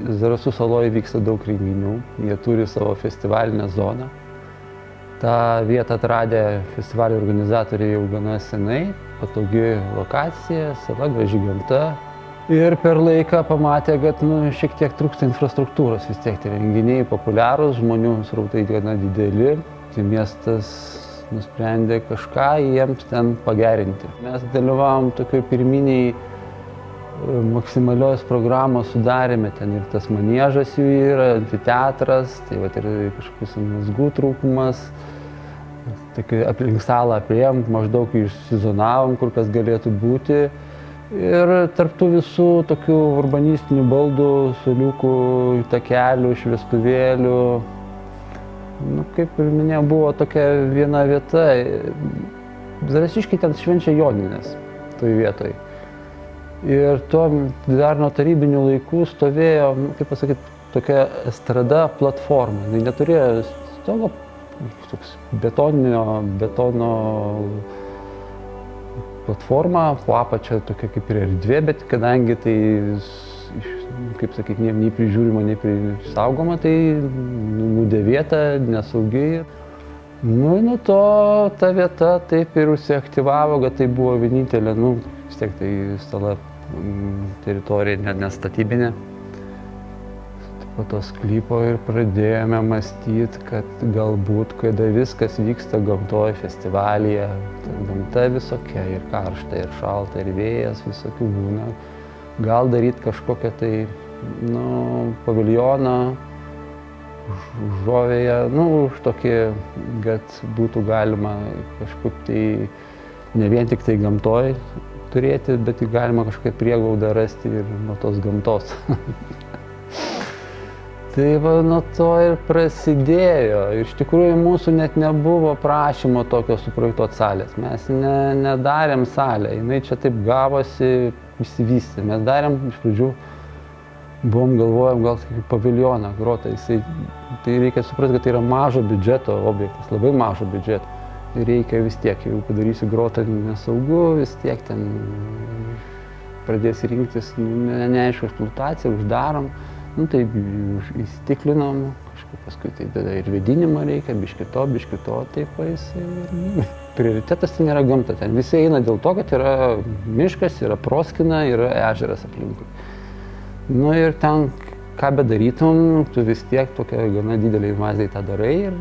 Zarasų saloje vyksta daug renginių, jie turi savo festivalinę zoną. Ta vietą atradę festivalio organizatoriai jau gana senai, patogi lokacija, sala, graži gamta. Ir per laiką pamatė, kad šiek tiek trūksta infrastruktūros, vis tiek tie renginiai populiarūs, žmonių srautai gana dideli. Tai miestas nusprendė kažką jiems ten pagerinti. Mes dalyvavom tokioj pirminiai maksimalios programos sudarėme, ten ir tas maniežas jų yra, amfiteatras, tai vat ir kažkokius mazgų trūkumas. Aplink salą apėjom, maždaug išsizonavom, kur kas galėtų būti. Ir tarptų visų tokių urbanistinių baldų, suoliukų, takelių, šviestuvėlių. Kaip ir minėjau, buvo tokia viena vieta. Zarasiškiai ten švenčia Jonines toj vietoj. Ir tuo dar nuo tarybinių laikų stovėjo, kaip pasakyti, tokia estrada platforma. Jis neturėjo stogo, toks betono platforma, po apačia tokia kaip ir erdvė, bet kadangi tai, kaip sakyti, nei prižiūrima, nei saugoma, tai nudėvėta, nesaugi. Nuo to ta vieta taip ir užsiaktyvavo, kad tai buvo vienintelė, vis tiek tai sala teritorija nestatybinė. Po to sklypo ir pradėjome mąstyti, kad galbūt, kada viskas vyksta gamtoje, festivalyje, gamta visokia, ir karšta, ir šalta, ir vėjas visokių būna, gal daryti kažkokią tai, paviljoną, užuovėją, už tokį, kad būtų galima kažkaip tai, ne vien tik tai gamtoje turėti, bet galima kažkokią prieglaudą rasti ir nuo tos gamtos. Tai nuo to ir prasidėjo. Iš tikrųjų, mūsų net nebuvo prašymo tokio suprojektuoti salės. Mes nedarėm salę, jinai čia taip gavosi, išsivystė. Mes darėm iš pradžių, galvojom gal paviljoną grotą. Tai reikia suprasti, kad tai yra mažo biudžeto objektas, labai mažo biudžeto. Ir reikia vis tiek, jeigu padarysi grotą nesaugu, vis tiek ten pradės rinktis neaišku eksploataciją, uždarom. Tai įstiklinom, kažkaip paskui tai tada ir vėdinimą reikia, biški to, taip jisai. Prioritetas ten yra gamta, ten visi eina dėl to, kad yra miškas, yra proskina, yra ežeras aplinkui. Ir ten, ką bedarytum, tu vis tiek tokia gana didelė invazija tą darai ir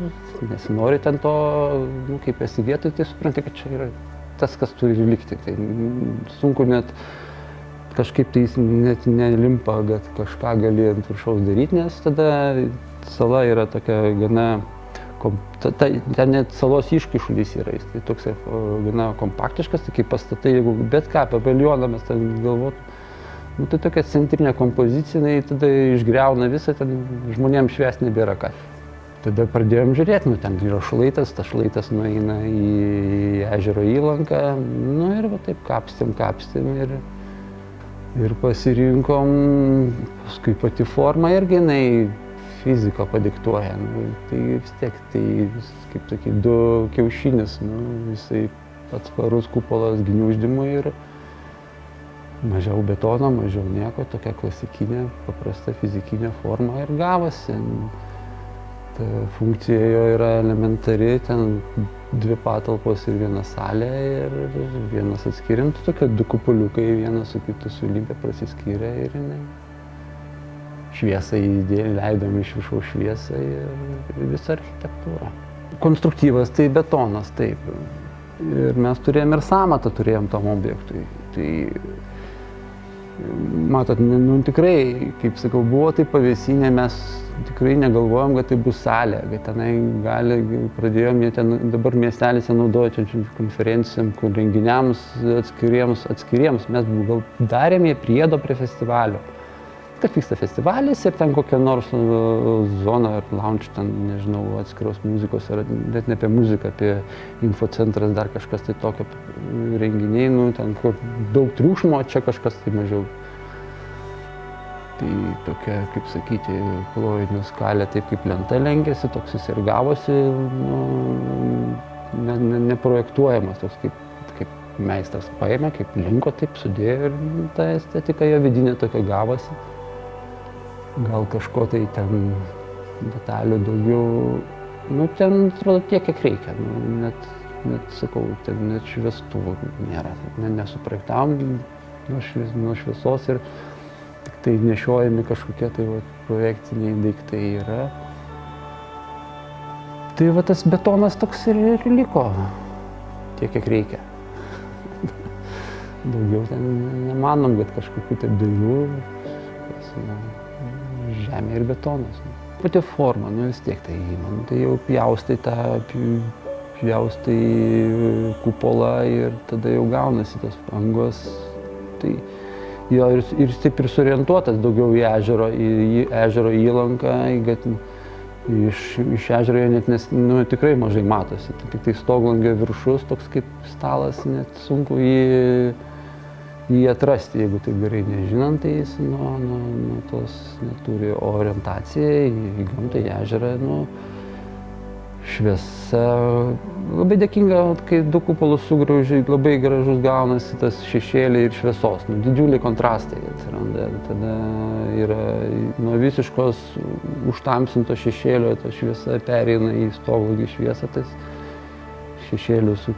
nesinori ten to, kaip esi vietoj, tai supranti, kad čia yra tas, kas turi likti. Tai sunku net kažkaip tai net nelimpa, kad kažką gali ant viršaus daryti, nes tada sala yra tokia gana, ten net salos iškyšulys yra, jis tai toks gana kompaktiškas, tai kaip pastatai, jeigu bet ką paviljoną mes ten galvotum, tai tokia centrinė kompozicija, tada išgriauna visą, ten žmonėms švęsti nebėra ką. Tada pradėjom žiūrėti, ten yra šlaitas, tas šlaitas nueina į ežero įlanką, ir va taip kapstėm ir pasirinkom, paskui pati forma irgi jinai fiziką padiktuoja. Tai vis tiek, kaip sakyti, 2 kiaušinis, visai atsparus kupolas gniuždymui ir mažiau betono, mažiau nieko, tokia klasikinė, paprasta fizikinė forma ir gavosi. Ta funkcija jo yra elementari, ten 2 patalpos ir 1 salė ir vienas atskiriant, tokie 2 kupoliukai, vienas su kitu sulipę prasiskyrė ir jinai šviesą leidom iš viršaus šviesą ir visą architektūrą. Konstruktyvas tai betonas, taip. Ir mes turėjom ir sąmatą turėjom tam objektui. Tai matot, tikrai, kaip sakau, buvo tai pavėsinė, mes tikrai negalvojom, kad tai bus salė, kad tenai pradėjom, jie ten dabar miestelėse naudoja konferencijom, renginiams atskiriems, mes gal darėm jie priedo prie festivalio. Kad vyksta festivalis ir ten kokia nors zona ar lounge, ten, nežinau, atskiros muzikos, net ne apie muziką, apie infocentras, dar kažkas tai tokio renginiai, ten kur daug triukšmo, čia kažkas tai mažiau. Tai tokia, kaip sakyti, koloidinė skalė, taip kaip lenta lenkiasi, toks jis ir gavosi, neprojektuojamas, toks kaip meistras paėmė, kaip linko, taip sudėjo ir ta estetika jo vidinė tokia gavosi. gal kažko tai ten detalių daugiau, nu ten atrodo tiek, kiek reikia, nu, net sakau, ten net šviestuvų nėra, nesuprojektavom nuo šviesos ir tik tai nešiojami kažkokie tai projekciniai daiktai yra. Tai va tas betonas toks ir liko tiek, kiek reikia. Daugiau ten nemanom, kad kažkokių taip dailų, žemė ir betonas. Pati forma, nu vis tiek tai man, tai jau pjaustai kupolą ir tada jau gaunasi tos angos. Tai jo ir taip ir sorientuotas daugiau į ežero įlanką, kad iš ežero net tikrai mažai matosi. Tai tik tai stoglangio viršus, toks kaip stalas, net sunku jį atrasti, jeigu taip gerai nežinant, tai jis nuo tos neturi orientaciją į gamtą, į ežerą, šviesa. Labai dėkinga, kai du kupolus sugrauži, labai gražus gaunasi tas šešėliai ir šviesos, didžiuliai kontrastai atsiranda. Tada yra nuo visiškos užtamsinto šešėlio ta šviesa pereina į stoglangį šviesą, tas šešėlius,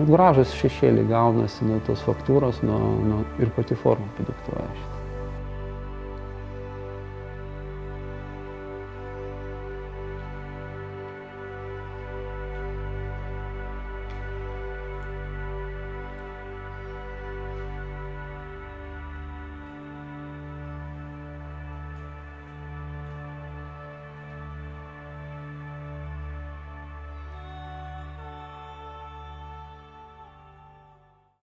gražus šešėliai gaunasi nuo tos faktūros ir pati forma padiktuoja.